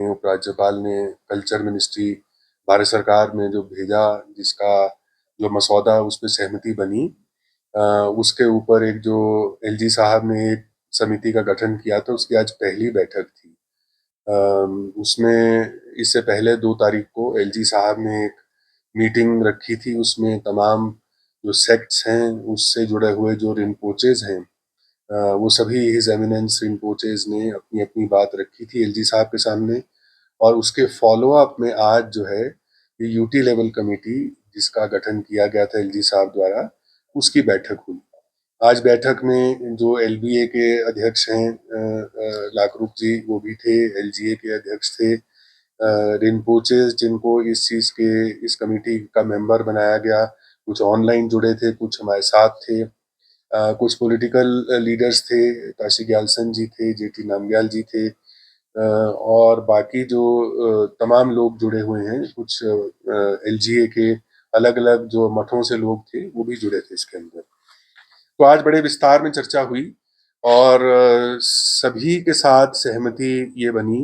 उपराज्यपाल ने culture ministry Bharat सरकार में जो भेजा, जिसका जो मसौदा उस पर सहमति बनी, उसके ऊपर एक जो एलजी साहब ने एक समिति का गठन किया था, उसकी आज पहली बैठक थी। उसमें इससे पहले 2 तारीख को एलजी साहब ने एक मीटिंग रखी थी। उसमें तमाम जो सेक्ट्स हैं उससे जुड़े हुए जो रिनपोचेज हैं, वो सभी हिज एमिनेंस रिनपोचेज ने अपनी अपनी बात रखी थी एलजी साहब के सामने। और उसके फॉलो अप में आज जो है ये यूटी लेवल कमेटी जिसका गठन किया गया था एलजी साहब द्वारा, उसकी बैठक हुई। आज बैठक में जो एलबीए के अध्यक्ष हैं लाकरूप जी, वो भी थे। एलजीए के अध्यक्ष थे। रिनपोचेज जिनको इस चीज के इस कमेटी का मेंबर बनाया गया, कुछ ऑनलाइन जुड़े थे, कुछ हमारे साथ थे। कुछ पॉलिटिकल लीडर्स थे, ताशी ग्यालसन जी थे, जेटी नामग्याल जी थे, और बाकी जो तमाम लोग जुड़े हुए हैं, कुछ एलजीए के अलग अलग जो मठों से लोग थे वो भी जुड़े थे इसके अंदर। तो आज बड़े विस्तार में चर्चा हुई और सभी के साथ सहमति ये बनी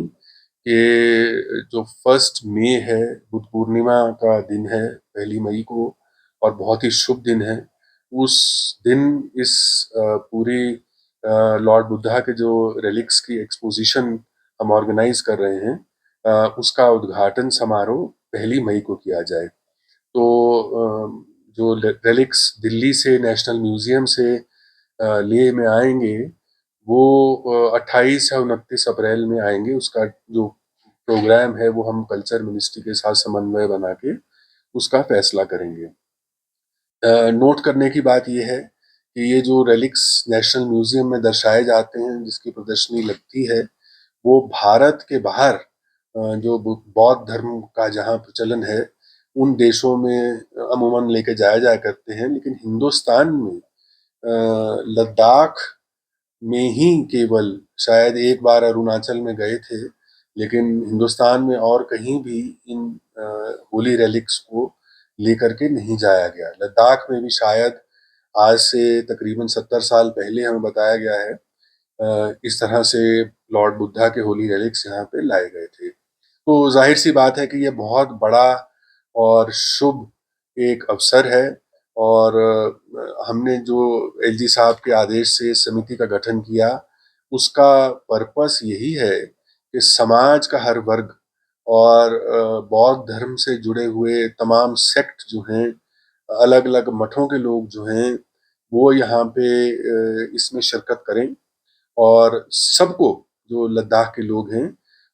कि जो 1 मई है, बुद्ध पूर्णिमा का दिन है, 1 मई को, और बहुत ही शुभ दिन है। उस दिन इस पूरी लॉर्ड बुद्धा के जो रेलिक्स की एक्सपोजिशन हम ऑर्गेनाइज कर रहे हैं, उसका उद्घाटन समारोह 1 मई को किया जाए। तो जो रेलिक्स दिल्ली से नेशनल म्यूजियम से लेह में आएंगे, वो 28 या 29 अप्रैल में आएंगे। उसका जो प्रोग्राम है वो हम कल्चर मिनिस्ट्री के साथ समन्वय बना के उसका फैसला करेंगे। नोट करने की बात यह है कि ये जो रेलिक्स नेशनल म्यूजियम में दर्शाए जाते हैं, जिसकी प्रदर्शनी लगती है, वो भारत के बाहर जो बौद्ध धर्म का जहाँ प्रचलन है, उन देशों में अमूमन लेके जाया जाया करते हैं। लेकिन हिंदुस्तान में लद्दाख में ही केवल, शायद एक बार अरुणाचल में गए थे, लेकिन हिंदुस्तान में और कहीं भी इन होली रेलिक्स को लेकर के नहीं जाया गया। लद्दाख में भी शायद आज से तकरीबन 70 साल पहले हमें बताया गया है इस तरह से लॉर्ड बुद्धा के होली रेलिक्स यहाँ पे लाए गए थे। तो जाहिर सी बात है कि ये बहुत बड़ा और शुभ एक अवसर है। और हमने जो एलजी साहब के आदेश से समिति का गठन किया, उसका पर्पस यही है कि समाज का हर वर्ग और बौद्ध धर्म से जुड़े हुए तमाम सेक्ट जो हैं, अलग अलग मठों के लोग जो हैं, वो यहाँ पे इसमें शिरकत करें। और सबको, जो लद्दाख के लोग हैं,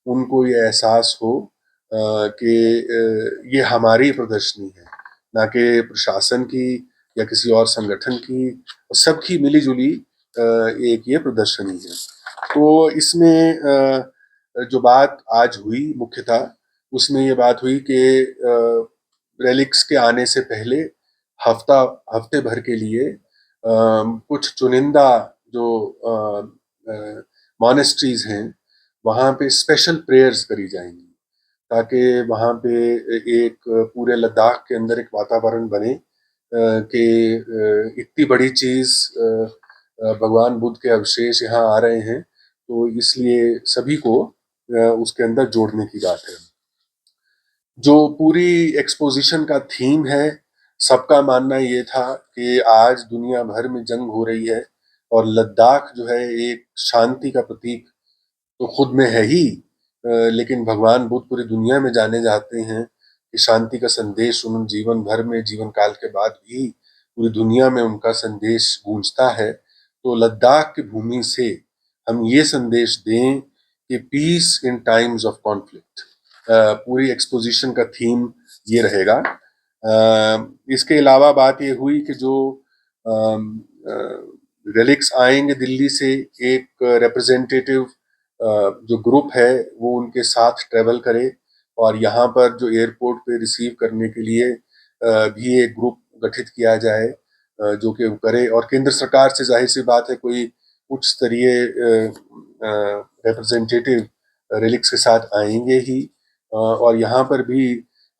उनको ये एहसास हो कि ये हमारी प्रदर्शनी है, ना कि प्रशासन की या किसी और संगठन की। सबकी मिली-जुली एक ये प्रदर्शनी है। तो इसमें जो बात आज हुई मुख्यतः, उसमें ये बात हुई कि रेलिक्स के आने से पहले हफ्ते भर के लिए कुछ चुनिंदा जो मॉनेस्ट्रीज हैं, वहाँ पे स्पेशल प्रेयर्स करी जाएंगी, ताकि वहाँ पे एक पूरे लद्दाख के अंदर एक वातावरण बने कि इतनी बड़ी चीज भगवान बुद्ध के अवशेष यहाँ आ रहे हैं, तो इसलिए सभी को उसके अंदर जोड़ने की बात है। जो पूरी एक्सपोजिशन का थीम है, सबका मानना ये था कि आज दुनिया भर में जंग हो रही है और लद्दाख जो है एक शांति का प्रतीक तो खुद में है ही, लेकिन भगवान बुद्ध पूरी दुनिया में जाने जाते हैं कि शांति का संदेश उन जीवन भर में, जीवन काल के बाद भी पूरी दुनिया में उनका संदेश गूंजता है। तो लद्दाख की भूमि से हम ये संदेश दें कि peace in times of conflict. पूरी एक्सपोजिशन का थीम ये रहेगा। इसके अलावा बात ये हुई कि जो रेलिक्स आएंगे दिल्ली से, एक रिप्रेजेंटेटिव जो ग्रुप है वो उनके साथ ट्रेवल करे, और यहाँ पर जो एयरपोर्ट पे रिसीव करने के लिए भी एक ग्रुप गठित किया जाए जो कि करे। और केंद्र सरकार से जाहिर सी बात है कोई उच्च स्तरीय रिप्रेजेंटेटिव रेलिक्स के साथ आएंगे ही। और यहाँ पर भी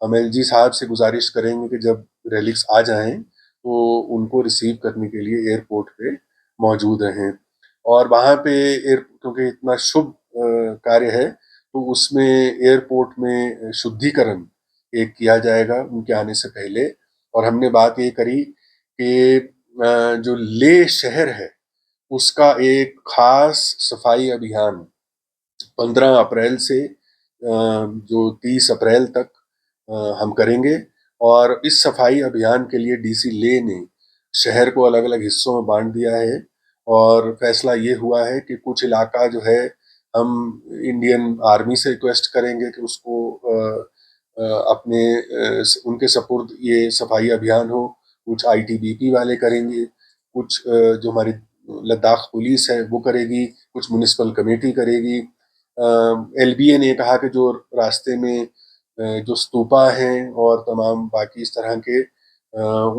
हम एलजी साहब से गुजारिश करेंगे कि जब रेलिक्स आ जाएं तो उनको रिसीव करने के लिए एयरपोर्ट पे मौजूद रहें। और वहाँ पे क्योंकि इतना शुभ कार्य है, तो उसमें एयरपोर्ट में शुद्धिकरण एक किया जाएगा उनके आने से पहले। और हमने बात ये करी कि जो लेह शहर है उसका एक खास सफाई अभियान 15 अप्रैल से जो 30 अप्रैल तक हम करेंगे। और इस सफाई अभियान के लिए डीसी ले ने शहर को अलग अलग हिस्सों में बांट दिया है। और फैसला ये हुआ है कि कुछ इलाका जो है हम इंडियन आर्मी से रिक्वेस्ट करेंगे कि उसको अपने उनके सपुर्द ये सफाई अभियान हो। कुछ आईटीबीपी वाले करेंगे, कुछ जो हमारी लद्दाख पुलिस है वो करेगी, कुछ म्युनिसिपल कमेटी करेगी। एलबीए ने कहा कि जो रास्ते में जो स्तूपा हैं और तमाम बाकी इस तरह के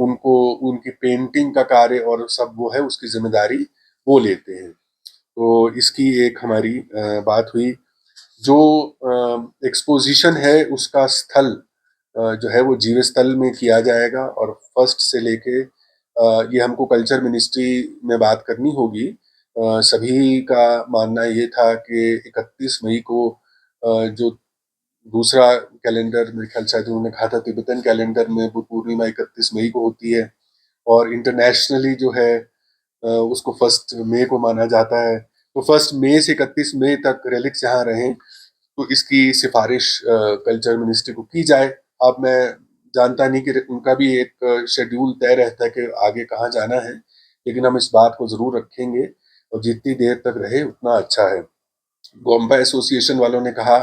उनको उनकी पेंटिंग का कार्य और सब वो है उसकी जिम्मेदारी वो लेते हैं। तो इसकी एक हमारी बात हुई। जो एक्सपोजिशन है उसका स्थल जो है वो जीव स्थल में किया जाएगा। और फर्स्ट से लेके ये हमको कल्चर मिनिस्ट्री में बात करनी होगी। सभी का मानना ये था कि 31 मई को जो दूसरा कैलेंडर मेरे ख्याल शायद उन्होंने कहा था तिब्बतन कैलेंडर में बुद्ध पूर्णिमा 31 मई को होती है और इंटरनेशनली जो है उसको 1 मई को माना जाता है। तो 1 मई से 31 मई तक रेलिक्स यहाँ रहें तो इसकी सिफारिश कल्चर मिनिस्ट्री को की जाए। अब मैं जानता नहीं कि उनका भी एक शेड्यूल तय रहता है कि आगे कहाँ जाना है, लेकिन हम इस बात को जरूर रखेंगे और जितनी देर तक रहे उतना अच्छा है। गोम्बा एसोसिएशन वालों ने कहा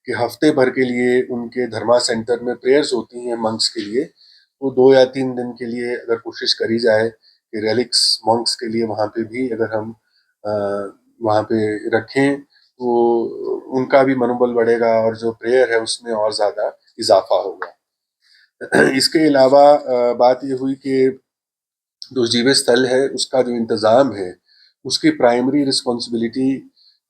कि हफ्ते भर के लिए उनके धर्मा सेंटर में प्रेयर्स होती हैं मंक्स के लिए, तो 2 या 3 दिन के लिए अगर कोशिश करी जाए कि रेलिक्स मंक्स के लिए वहाँ पे भी अगर हम वहाँ पे रखें तो उनका भी मनोबल बढ़ेगा और जो प्रेयर है उसमें और ज़्यादा इजाफा होगा। इसके अलावा बात ये हुई कि जो जीव स्थल है उसका जो इंतज़ाम है उसकी प्राइमरी रिस्पॉन्सिबिलिटी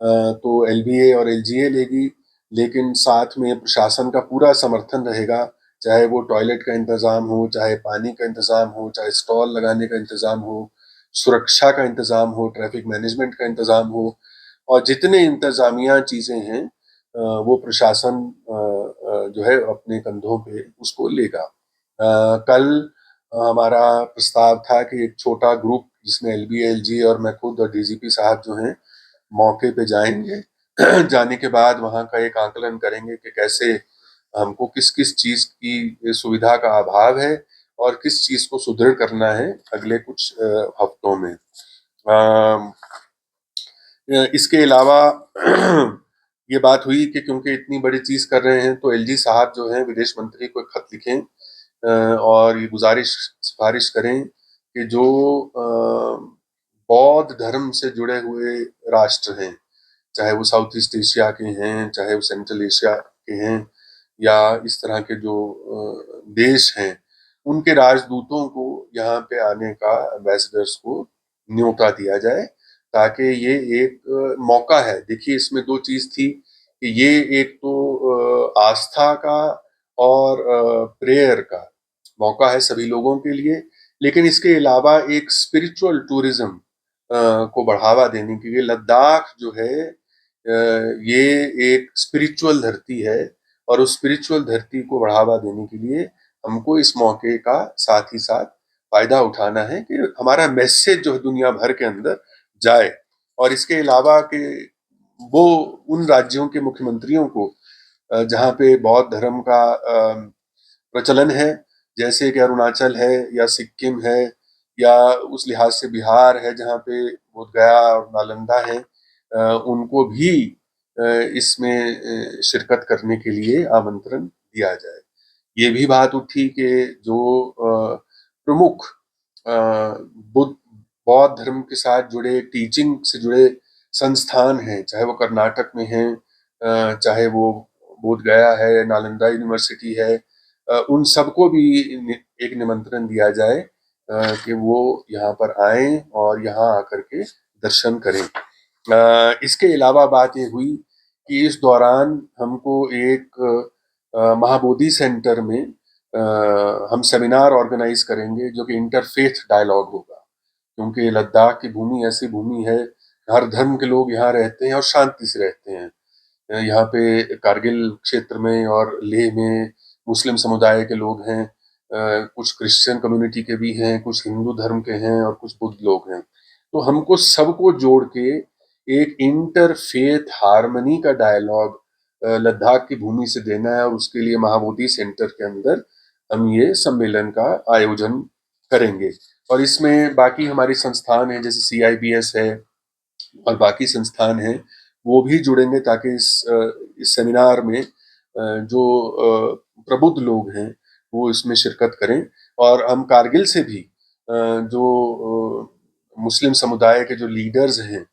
तो एलबीए और एलजीए लेगी, लेकिन साथ में प्रशासन का पूरा समर्थन रहेगा। चाहे वो टॉयलेट का इंतज़ाम हो, चाहे पानी का इंतज़ाम हो, चाहे स्टॉल लगाने का इंतज़ाम हो, सुरक्षा का इंतज़ाम हो, ट्रैफिक मैनेजमेंट का इंतज़ाम हो और जितने इंतज़ामिया चीज़ें हैं वो प्रशासन जो है अपने कंधों पे उसको लेगा। कल हमारा प्रस्ताव था कि एक छोटा ग्रुप जिसमें एलबी एलजी और मैं खुद और डीजीपी साहब जो हैं मौके पे जाएंगे। जाने के बाद वहाँ का एक आकलन करेंगे कि कैसे हमको किस किस चीज की सुविधा का अभाव है और किस चीज को सुदृढ़ करना है अगले कुछ हफ्तों में। इसके अलावा ये बात हुई कि क्योंकि इतनी बड़ी चीज कर रहे हैं तो एलजी साहब जो हैं विदेश मंत्री को एक खत लिखें और ये गुजारिश सिफारिश करें कि जो बौद्ध धर्म से जुड़े हुए राष्ट्र हैं, चाहे वो साउथ ईस्ट एशिया के हैं, चाहे वो सेंट्रल एशिया के हैं या इस तरह के जो देश हैं, उनके राजदूतों को यहाँ पे आने का एम्बेसडर्स को न्योता दिया जाए ताकि ये एक मौका है। देखिए इसमें दो चीज थी कि ये एक तो आस्था का और प्रेयर का मौका है सभी लोगों के लिए, लेकिन इसके अलावा एक स्पिरिचुअल टूरिज्म को बढ़ावा देने के लिए लद्दाख जो है ये एक स्पिरिचुअल धरती है और उस स्पिरिचुअल धरती को बढ़ावा देने के लिए हमको इस मौके का साथ ही साथ फायदा उठाना है कि हमारा मैसेज जो है दुनिया भर के अंदर जाए। और इसके अलावा कि वो उन राज्यों के मुख्यमंत्रियों को जहाँ पे बौद्ध धर्म का प्रचलन है, जैसे कि अरुणाचल है या सिक्किम है या उस लिहाज से बिहार है जहाँ पे बोध गया और नालंदा है, उनको भी इसमें शिरकत करने के लिए आमंत्रण दिया जाए। ये भी बात उठी कि जो प्रमुख बुद्ध बौद्ध धर्म के साथ जुड़े टीचिंग से जुड़े संस्थान हैं, चाहे वो कर्नाटक में हैं, चाहे वो बोध गया है, नालंदा यूनिवर्सिटी है, उन सबको भी एक निमंत्रण दिया जाए कि वो यहाँ पर आए और यहाँ आकर के दर्शन करें। इसके अलावा बात ये हुई कि इस दौरान हमको एक महाबोधि सेंटर में हम सेमिनार ऑर्गेनाइज करेंगे जो कि इंटरफेथ डायलॉग होगा, क्योंकि लद्दाख की भूमि ऐसी भूमि है, हर धर्म के लोग यहाँ रहते हैं और शांति से रहते हैं। यहाँ पे कारगिल क्षेत्र में और लेह में मुस्लिम समुदाय के लोग हैं, कुछ क्रिश्चियन कम्युनिटी के भी हैं, कुछ हिंदू धर्म के हैं और कुछ बुद्ध लोग हैं। तो हमको सबको जोड़ के एक इंटरफेथ हार्मनी का डायलॉग लद्दाख की भूमि से देना है, और उसके लिए महाबोधि सेंटर के अंदर हम ये सम्मेलन का आयोजन करेंगे। और इसमें बाकी हमारी संस्थान है, जैसे CIBS है और बाकी संस्थान हैं, वो भी जुड़ेंगे, ताकि इस सेमिनार में जो प्रबुद्ध लोग हैं वो इसमें शिरकत करें। और हम कारगिल से भी जो मुस्लिम समुदाय के जो लीडर्स हैं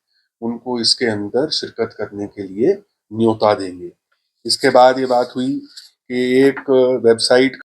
उनको इसके अंदर शिरकत करने के लिए न्योता देंगे। इसके बाद ये बात हुई कि एक वेबसाइट